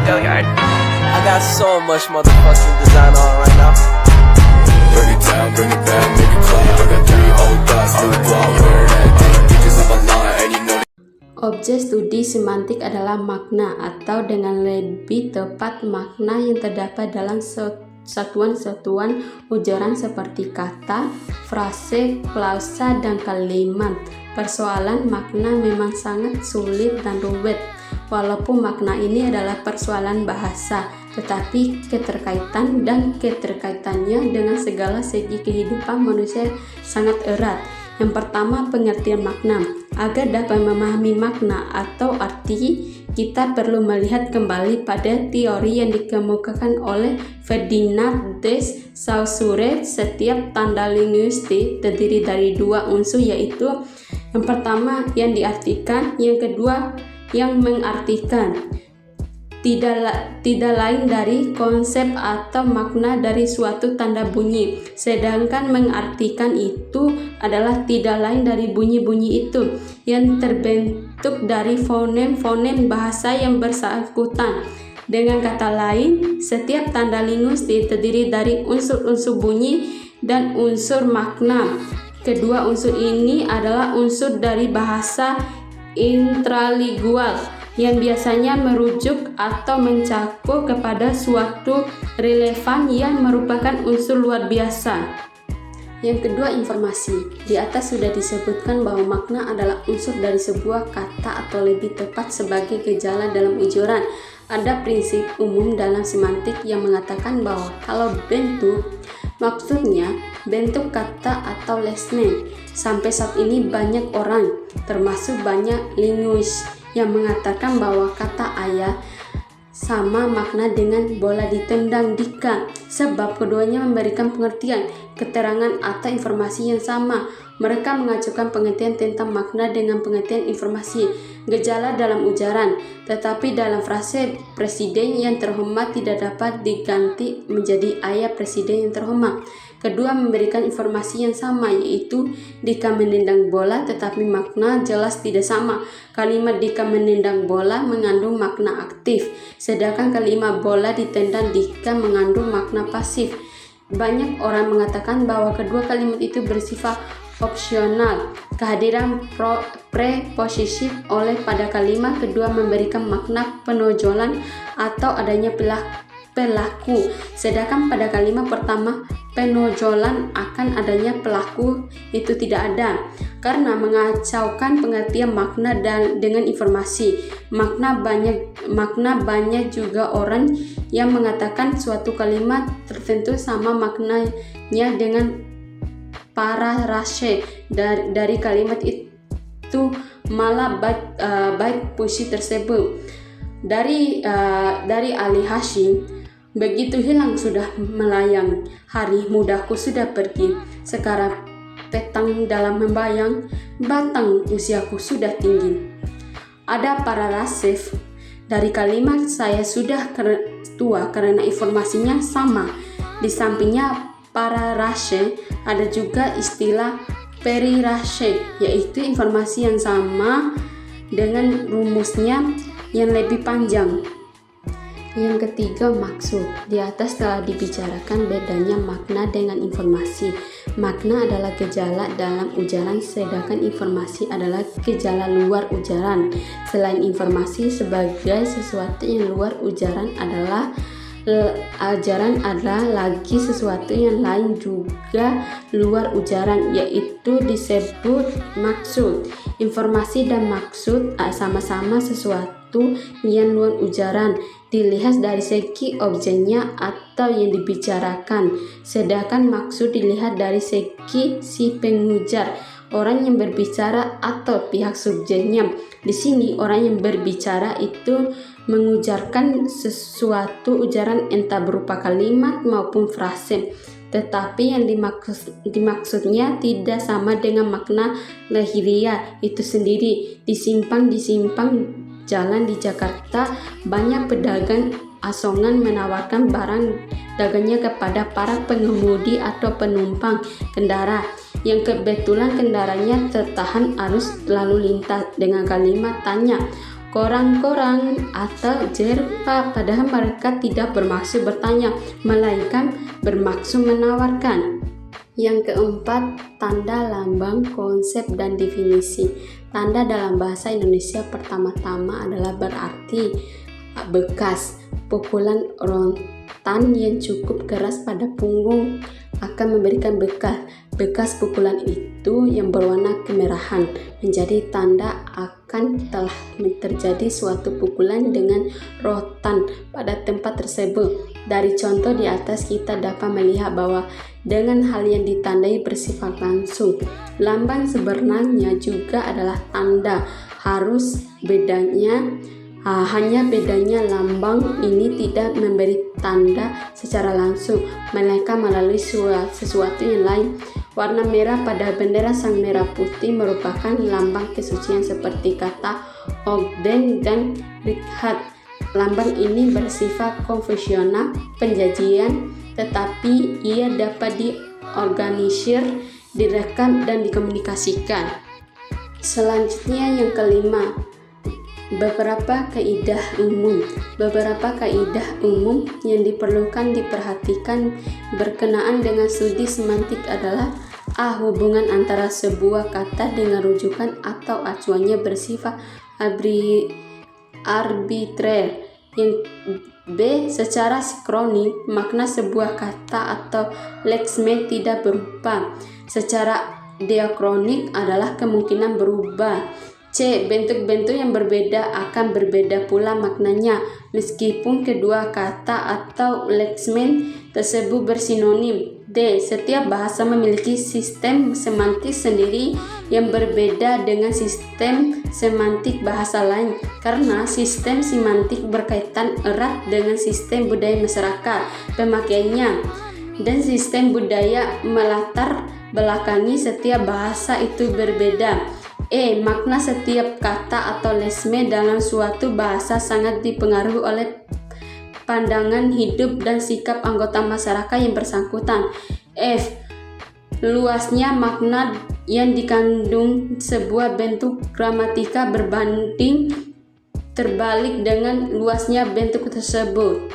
Billiard. I got so much motherfucking design on right now. Bring it down, bring it back, make it clap. I got 3 old thoughts to the wall, wear that thing, bitches up a line, and you know. Objek studi semantik adalah makna, atau dengan lebih tepat makna yang terdapat dalam satuan-satuan ujaran seperti kata, frase, klausa, dan kalimat. Persoalan makna memang sangat sulit dan rumit. Walaupun makna ini adalah persoalan bahasa, tetapi keterkaitannya dengan segala segi kehidupan manusia sangat erat. Yang pertama, pengertian makna. Agar dapat memahami makna atau arti, kita perlu melihat kembali pada teori yang dikemukakan oleh Ferdinand de Saussure. Setiap tanda linguistik terdiri dari 2 unsur, yaitu yang pertama yang diartikan, yang kedua yang mengartikan. Tidak lain dari konsep atau makna dari suatu tanda bunyi, sedangkan mengartikan itu adalah tidak lain dari bunyi-bunyi itu yang terbentuk dari fonem-fonem bahasa yang bersangkutan. Dengan kata lain, setiap tanda linguistik terdiri dari unsur-unsur bunyi dan unsur makna. Kedua unsur ini adalah unsur dari bahasa intralingual yang biasanya merujuk atau mencakup kepada suatu relevan yang merupakan unsur luar biasa. Yang kedua, informasi. Di atas sudah disebutkan bahwa makna adalah unsur dari sebuah kata, atau lebih tepat sebagai gejala dalam ujaran. Ada prinsip umum dalam semantik yang mengatakan bahwa kalau bentuk, maksudnya bentuk kata atau lesmen. Sampai saat ini banyak orang, termasuk banyak linguis, yang mengatakan bahwa kata ayah sama makna dengan bola ditendang Dika, sebab keduanya memberikan pengertian, keterangan atau informasi yang sama. Mereka mengacukan pengertian tentang makna dengan pengertian informasi, gejala dalam ujaran, tetapi dalam frase presiden yang terhormat tidak dapat diganti menjadi ayah presiden yang terhormat. Kedua memberikan informasi yang sama, yaitu Dika menendang bola, tetapi makna jelas tidak sama. Kalimat Dika menendang bola mengandung makna aktif, sedangkan kalimat bola ditendang Dika mengandung makna pasif. Banyak orang mengatakan bahwa kedua kalimat itu bersifat opsional. Kehadiran preposisi oleh pada kalimat kedua memberikan makna penonjolan atau adanya pelaku, sedangkan pada kalimat pertama penonjolan akan adanya pelaku itu tidak ada, karena mengacaukan pengertian makna dan dengan informasi. Makna banyak juga orang yang mengatakan suatu kalimat tertentu sama maknanya dengan pararase dari kalimat itu, malah bait puisi tersebut. Dari Ali Hashim, begitu hilang sudah melayang, hari mudaku sudah pergi, sekarang petang dalam membayang, batang usiaku sudah tinggi. Ada pararasif dari kalimat saya sudah tua karena informasinya sama. Di sampingnya pararase ada juga istilah perirase, yaitu informasi yang sama dengan rumusnya yang lebih panjang. Yang ketiga, maksud. Di atas telah dibicarakan bedanya makna dengan informasi. Makna adalah gejala dalam ujaran, sedangkan informasi adalah gejala luar ujaran. Selain informasi sebagai sesuatu yang luar ujaran adalah lagi sesuatu yang lain juga luar ujaran, yaitu disebut maksud. Informasi dan maksud sama-sama sesuatu yang luar ujaran dilihat dari segi objeknya atau yang dibicarakan, sedangkan maksud dilihat dari segi si pengujar, orang yang berbicara atau pihak subjeknya. Di sini orang yang berbicara itu mengujarkan sesuatu ujaran entah berupa kalimat maupun frase, tetapi yang dimaksudnya tidak sama dengan makna lahiriah itu sendiri. Di simpang jalan di Jakarta, banyak pedagang asongan menawarkan barang dagangnya kepada para pengemudi atau penumpang kendaraan yang kebetulan kendaraannya tertahan arus lalu lintas dengan kalimat tanya, korang-korang atau jerpa, padahal mereka tidak bermaksud bertanya, melainkan bermaksud menawarkan. Yang keempat, tanda, lambang, konsep, dan definisi. Tanda dalam bahasa Indonesia pertama-tama adalah berarti bekas. Pukulan rotan yang cukup keras pada punggung akan memberikan bekas. Bekas pukulan itu yang berwarna kemerahan menjadi tanda akan telah terjadi suatu pukulan dengan rotan pada tempat tersebut. Dari contoh di atas kita dapat melihat bahwa dengan hal yang ditandai bersifat langsung. Lambang sebenarnya juga adalah tanda. Hanya bedanya lambang ini tidak memberi tanda secara langsung, melainkan melalui sesuatu yang lain. Warna merah pada bendera Sang Merah Putih merupakan lambang kesucian seperti kata Ogden dan Richard. Lambang ini bersifat konvensional penjajian, tetapi ia dapat diorganisir, direkam, dan dikomunikasikan. Selanjutnya yang kelima, beberapa kaidah umum. Beberapa kaidah umum yang diperhatikan berkenaan dengan studi semantik adalah: A. Hubungan antara sebuah kata dengan rujukan atau acuannya bersifat arbitrer. Yang B. Secara sinkronis, makna sebuah kata atau lekseme tidak berubah. Secara diakronik adalah kemungkinan berubah. C. Bentuk-bentuk yang berbeda akan berbeda pula maknanya, meskipun kedua kata atau lekseme tersebut bersinonim. D. Setiap bahasa memiliki sistem semantik sendiri yang berbeda dengan sistem semantik bahasa lain, karena sistem semantik berkaitan erat dengan sistem budaya masyarakat pemakaiannya, dan sistem budaya melatar belakangi setiap bahasa itu berbeda. E. Makna setiap kata atau lekseme dalam suatu bahasa sangat dipengaruhi oleh pandangan hidup dan sikap anggota masyarakat yang bersangkutan. F. Luasnya makna yang dikandung sebuah bentuk gramatika berbanding terbalik dengan luasnya bentuk tersebut.